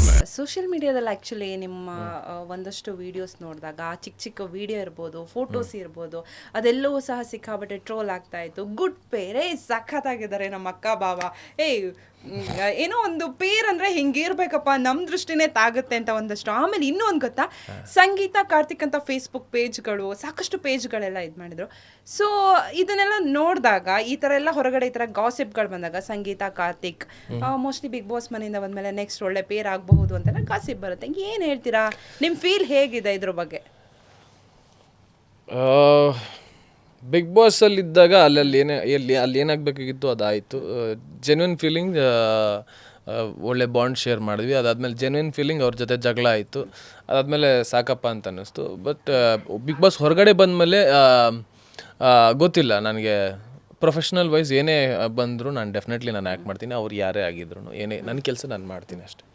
drama. Social ಮೀಡಿಯಾದಲ್ಲಿ actually ನಿಮ್ಮ ಒಂದಷ್ಟು ವಿಡಿಯೋಸ್ ನೋಡಿದಾಗ ಚಿಕ್ಕ ಚಿಕ್ಕ ವಿಡಿಯೋ ಇರ್ಬೋದು, ಫೋಟೋಸ್ ಇರ್ಬೋದು, ಅದೆಲ್ಲವೂ ಸಹ ಸಿಕ್ಕಾಬಟ್ಟೆ ಟ್ರೋಲ್ ಆಗ್ತಾ ಇತ್ತು. ಗುಡ್ ಪೇರ್, ಸಖತ್ತಾಗಿದ್ದಾರೆ ನಮ್ಮ ಅಕ್ಕ ಬಾವ, ಏನೋ ಒಂದು ಪೇರ್ ಅಂದರೆ ಹಿಂಗಿರ್ಬೇಕಪ್ಪ, ನಮ್ಮ ದೃಷ್ಟಿನೇ ತಾಗುತ್ತೆ ಅಂತ ಒಂದಷ್ಟು. ಆಮೇಲೆ ಇನ್ನೂ ಒಂದು ಗೊತ್ತಾ, ಸಂಗೀತ ಕಾರ್ತಿಕ್ ಅಂತ ಫೇಸ್ಬುಕ್ ಪೇಜ್ಗಳು, ಸಾಕಷ್ಟು ಪೇಜ್ಗಳೆಲ್ಲ ಇದು ಮಾಡಿದರು. ಸೊ ಇದನ್ನೆಲ್ಲ ನೋಡಿದಾಗ ಈ ಥರ ಎಲ್ಲ ಹೊರಗಡೆ ಈ ಥರ ಗಾಸಿಪ್ಗಳು ಬಂದಾಗ, ಸಂಗೀತ ಕಾರ್ತಿಕ್ ಮೋಸ್ಟ್ಲಿ ಬಿಗ್ ಬಾಸ್ ಮನೆಯಿಂದ ಬಂದಮೇಲೆ ನೆಕ್ಸ್ಟ್ ಒಳ್ಳೆ ಪೇರ್ ಆಗಬಹುದು ಅಂತೆಲ್ಲ ಗಾಸಿಪ್ ಬರುತ್ತೆ. ಏನು ಹೇಳ್ತೀರಾ, ನಿಮ್ಮ ಫೀಲ್ ಹೇಗಿದೆ ಇದ್ರ ಬಗ್ಗೆ? ಬಿಗ್ ಬಾಸಲ್ಲಿದ್ದಾಗ ಅಲ್ಲಿ ಏನಾಗಬೇಕಾಗಿತ್ತು ಅದಾಯಿತು. ಜೆನ್ಯೂನ್ ಫೀಲಿಂಗ್, ಒಳ್ಳೆ ಬಾಂಡ್ ಶೇರ್ ಮಾಡಿದ್ವಿ. ಅದಾದಮೇಲೆ ಜೆನ್ಯೂನ್ ಫೀಲಿಂಗ್ ಅವ್ರ ಜೊತೆ ಜಗಳ ಆಯಿತು. ಅದಾದಮೇಲೆ ಸಾಕಪ್ಪ ಅಂತ ಅನ್ನಿಸ್ತು. ಬಟ್ ಬಿಗ್ ಬಾಸ್ ಹೊರಗಡೆ ಬಂದಮೇಲೆ ಗೊತ್ತಿಲ್ಲ ನನಗೆ, ಪ್ರೊಫೆಷ್ನಲ್ ವೈಸ್ ಏನೇ ಬಂದರೂ ನಾನು ಡೆಫಿನೆಟ್ಲಿ ನಾನು ಆ್ಯಕ್ಟ್ ಮಾಡ್ತೀನಿ. ಅವ್ರು ಯಾರೇ ಆಗಿದ್ರು ಏನೇ ನನ್ನ ಕೆಲಸ ನಾನು ಮಾಡ್ತೀನಿ ಅಷ್ಟೇ.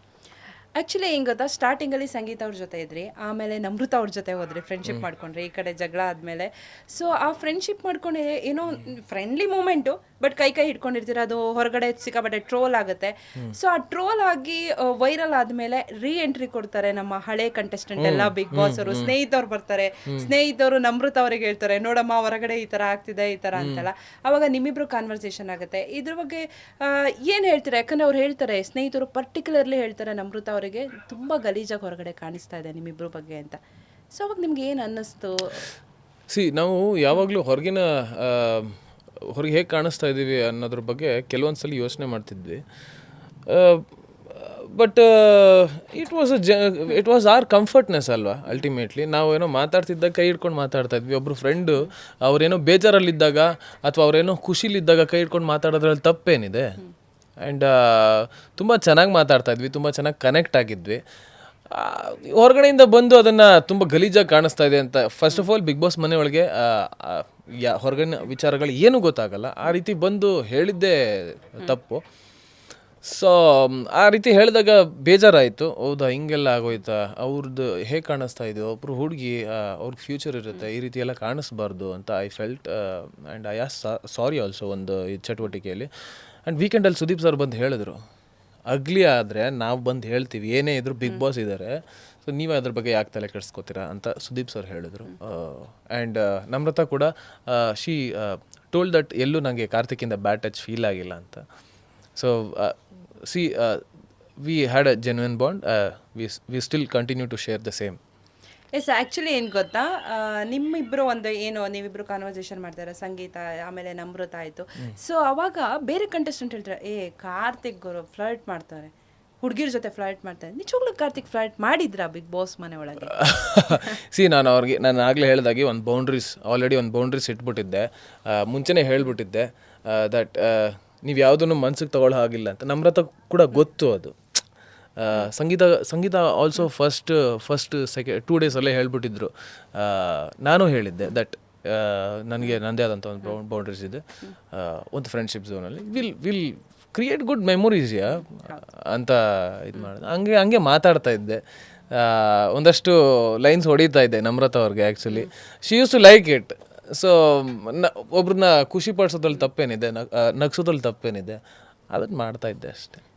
ಆ್ಯಕ್ಚುಲಿ ಹೆಂಗೆ ಗೊತ್ತಾ, ಸ್ಟಾರ್ಟಿಂಗಲ್ಲಿ ಸಂಗೀತ ಅವ್ರ ಜೊತೆ ಇದ್ರಿ, ಆಮೇಲೆ ನಮೃತ ಅವ್ರ ಜೊತೆ ಹೋದ್ರಿ, ಫ್ರೆಂಡ್ಶಿಪ್ ಮಾಡ್ಕೊಂಡ್ರಿ. ಈ ಕಡೆ ಜಗಳ ಆದಮೇಲೆ ಸೊ ಆ ಫ್ರೆಂಡ್ಶಿಪ್ ಮಾಡ್ಕೊಂಡು ಏನೋ ಫ್ರೆಂಡ್ಲಿ ಮೂಮೆಂಟು, ಬಟ್ ಕೈ ಹಿಡ್ಕೊಂಡಿರ್ತೀರ, ಅದು ಹೊರಗಡೆ ಸಿಕ್ಕಾಬಟ್ಟೆ ಟ್ರೋಲ್ ಆಗುತ್ತೆ. ಸೊ ಆ ಟ್ರೋಲ್ ಆಗಿ ವೈರಲ್ ಆದಮೇಲೆ ರೀ ಎಂಟ್ರಿ ಕೊಡ್ತಾರೆ ನಮ್ಮ ಹಳೆ ಕಂಟೆಸ್ಟೆಂಟ್ ಎಲ್ಲ. ಬಿಗ್ ಬಾಸ್ ಅವರು ಸ್ನೇಹಿತವ್ರು ಬರ್ತಾರೆ, ಸ್ನೇಹಿತರು ನಮೃತ ಅವ್ರಿಗೆ ಹೇಳ್ತಾರೆ, ನೋಡಮ್ಮ ಹೊರಗಡೆ ಈ ಥರ ಆಗ್ತಿದೆ ಈ ಥರ ಅಂತೆಲ್ಲ. ಆವಾಗ ನಿಮ್ಮಿಬ್ರು ಕಾನ್ವರ್ಸೇಷನ್ ಆಗುತ್ತೆ. ಇದ್ರ ಬಗ್ಗೆ ಏನು ಹೇಳ್ತೀರಾ? ಯಾಕಂದರೆ ಅವ್ರು ಹೇಳ್ತಾರೆ, ಸ್ನೇಹಿತರು ಪರ್ಟಿಕ್ಯುಲರ್ಲಿ ಹೇಳ್ತಾರೆ, ನಮೃತ ಅವರಿಗೆ ತುಂಬ ಗಲೀಜಾಗಿ ಹೊರಗಡೆ ಕಾಣಿಸ್ತಾ ಇದೆ ನಿಮ್ಮಿಬ್ರ ಬಗ್ಗೆ ಅಂತ. ಸೊ ಅವಾಗ ನಿಮ್ಗೆ ಏನು ಅನ್ನಿಸ್ತು? ನಾವು ಯಾವಾಗಲೂ ಹೊರಗೆ ಹೇಗೆ ಕಾಣಿಸ್ತಾ ಇದ್ದೀವಿ ಅನ್ನೋದ್ರ ಬಗ್ಗೆ ಕೆಲವೊಂದು ಸಲ ಯೋಚನೆ ಮಾಡ್ತಿದ್ವಿ. But it was our comfortness ಅಲ್ವಾ ಅಲ್ಟಿಮೇಟ್ಲಿ. ನಾವೇನೋ ಮಾತಾಡ್ತಿದ್ದಾಗ ಕೈ ಹಿಡ್ಕೊಂಡು ಮಾತಾಡ್ತಾ ಇದ್ವಿ. ಒಬ್ಬರು ಫ್ರೆಂಡು ಅವರೇನೋ ಬೇಜಾರಲ್ಲಿದ್ದಾಗ ಅಥವಾ ಅವರೇನೋ ಖುಷಿಲಿದ್ದಾಗ ಕೈ ಹಿಡ್ಕೊಂಡು ಮಾತಾಡೋದ್ರಲ್ಲಿ ತಪ್ಪೇನಿದೆ? ಆ್ಯಂಡ್ ತುಂಬ ಚೆನ್ನಾಗಿ ಮಾತಾಡ್ತಾ ಇದ್ವಿ, ತುಂಬ ಚೆನ್ನಾಗಿ ಕನೆಕ್ಟ್ ಆಗಿದ್ವಿ. ಹೊರಗಡೆಯಿಂದ ಬಂದು ಅದನ್ನು ತುಂಬ ಗಲೀಜಾಗಿ ಕಾಣಿಸ್ತಾ ಇದೆ ಅಂತ, first of all big boss ಮನೆಯೊಳಗೆ ಹೊರಗಡೆ ವಿಚಾರಗಳು ಏನೂ ಗೊತ್ತಾಗಲ್ಲ. ಆ ರೀತಿ ಬಂದು ಹೇಳಿದ್ದೇ ತಪ್ಪು. ಸೊ ಆ ರೀತಿ ಹೇಳಿದಾಗ ಬೇಜಾರಾಯಿತು. ಹೌದಾ, ಹಿಂಗೆಲ್ಲ ಆಗೋಯ್ತಾ, ಅವ್ರದ್ದು ಹೇಗೆ ಕಾಣಿಸ್ತಾ ಇದೆಯೋ, ಒಬ್ಬರು ಹುಡುಗಿ, ಅವ್ರಿಗೆ ಫ್ಯೂಚರ್ ಇರುತ್ತೆ, ಈ ರೀತಿ ಎಲ್ಲ ಕಾಣಿಸ್ಬಾರ್ದು ಅಂತ I felt. And I as sorry also ಒಂದು ಈ ಚಟುವಟಿಕೆಯಲ್ಲಿ. ಆ್ಯಂಡ್ ವೀಕೆಂಡಲ್ಲಿ ಸುದೀಪ್ ಸರ್ ಬಂದು ಹೇಳಿದ್ರು, ಅಗ್ಲಿ ಆದರೆ ನಾವು ಬಂದು ಹೇಳ್ತೀವಿ, ಏನೇ ಇದ್ರು ಬಿಗ್ ಬಾಸ್ ಇದ್ದಾರೆ, ಸೊ ನೀವು ಅದ್ರ ಬಗ್ಗೆ ಯಾಕೆ ತಲೆ ಕೆಡಿಸ್ಕೋತೀರಾ ಅಂತ ಸುದೀಪ್ ಸರ್ ಹೇಳಿದ್ರು. ಆ್ಯಂಡ್ ನಮ್ರತಾ ಕೂಡ ಶಿ ಟೋಲ್ಡ್ ದಟ್ ಎಲ್ಲೂ ನನಗೆ ಕಾರ್ತಿಕಿಂದ ಬ್ಯಾಡ್ ಟಚ್ ಫೀಲ್ ಆಗಿಲ್ಲ ಅಂತ. So we had a genuine bond. We still continue to share the same. Yes, actually ಏನು ಗೊತ್ತಾ, ನಿಮ್ಮಿಬ್ಬರು ಒಂದು ಏನು ನೀವಿಬ್ಬರು ಕಾನ್ವರ್ಸೇಷನ್ ಮಾಡ್ತಾರೆ, ಸಂಗೀತ ಆಮೇಲೆ ನಮೃತ ಆಯಿತು. ಸೊ ಅವಾಗ ಬೇರೆ ಕಂಟೆಸ್ಟೆಂಟ್ ಹೇಳ್ತಾರೆ, ಕಾರ್ತಿಕ್ ಅವರು ಫ್ಲರ್ಟ್ ಮಾಡ್ತಾರೆ, ಹುಡುಗಿರ ಜೊತೆ ಫ್ಲರ್ಟ್ ಮಾಡ್ತಾರೆ. ನಿಜವಾಗ್ಲೂ ಕಾರ್ತಿಕ್ ಫ್ಲರ್ಟ್ ಮಾಡಿದ್ರಾ ಬಿಗ್ ಬಾಸ್ ಮನೆ ಒಳಗೆ? ನಾನು ಆಗಲೇ ಹೇಳಿದಾಗೆ ಆಲ್ರೆಡಿ ಒಂದು ಬೌಂಡ್ರೀಸ್ ಇಟ್ಬಿಟ್ಟಿದ್ದೆ. ಮುಂಚೆನೇ ಹೇಳ್ಬಿಟ್ಟಿದ್ದೆ ದಟ್ ನೀವು ಯಾವುದನ್ನು ಮನ್ಸಿಗೆ ತಗೊಳ್ಳೋ ಹಾಗಿಲ್ಲ ಅಂತ. ನಮ್ರತ ಕೂಡ ಗೊತ್ತು ಅದು. ಸಂಗೀತ ಆಲ್ಸೋ ಫಸ್ಟ್ 2 ಡೇಸಲ್ಲೇ ಹೇಳ್ಬಿಟ್ಟಿದ್ರು. ನಾನು ಹೇಳಿದ್ದೆ ದಟ್ ನನಗೆ ನನ್ನದೇ ಆದಂಥ ಒಂದು ಬೌಂಡ್ರೀಸ್ ಇದೆ, ಒಂದು ಫ್ರೆಂಡ್ಶಿಪ್ ಝೋನಲ್ಲಿ ವಿಲ್ ಕ್ರಿಯೇಟ್ ಗುಡ್ ಮೆಮೊರೀಸ್ ಅಂತ ಇದು ಮಾಡಿದೆ. ಹಂಗೆ ಮಾತಾಡ್ತಾ ಇದ್ದೆ. ಒಂದಷ್ಟು ಲೈನ್ಸ್ ಹೊಡಿತಾ ಇದ್ದೆ ನಮ್ರತಾ ಅವ್ರಿಗೆ. Actually she used to like it. So ಒಬ್ರನ್ನ ಖುಷಿ ಪಡಿಸೋದ್ರಲ್ಲಿ ತಪ್ಪೇನಿದೆ, ನಗ್ಸೋದ್ರಲ್ಲಿ ತಪ್ಪೇನಿದೆ, ಅದನ್ನು ಮಾಡ್ತಾ ಇದ್ದೆ ಅಷ್ಟೇ.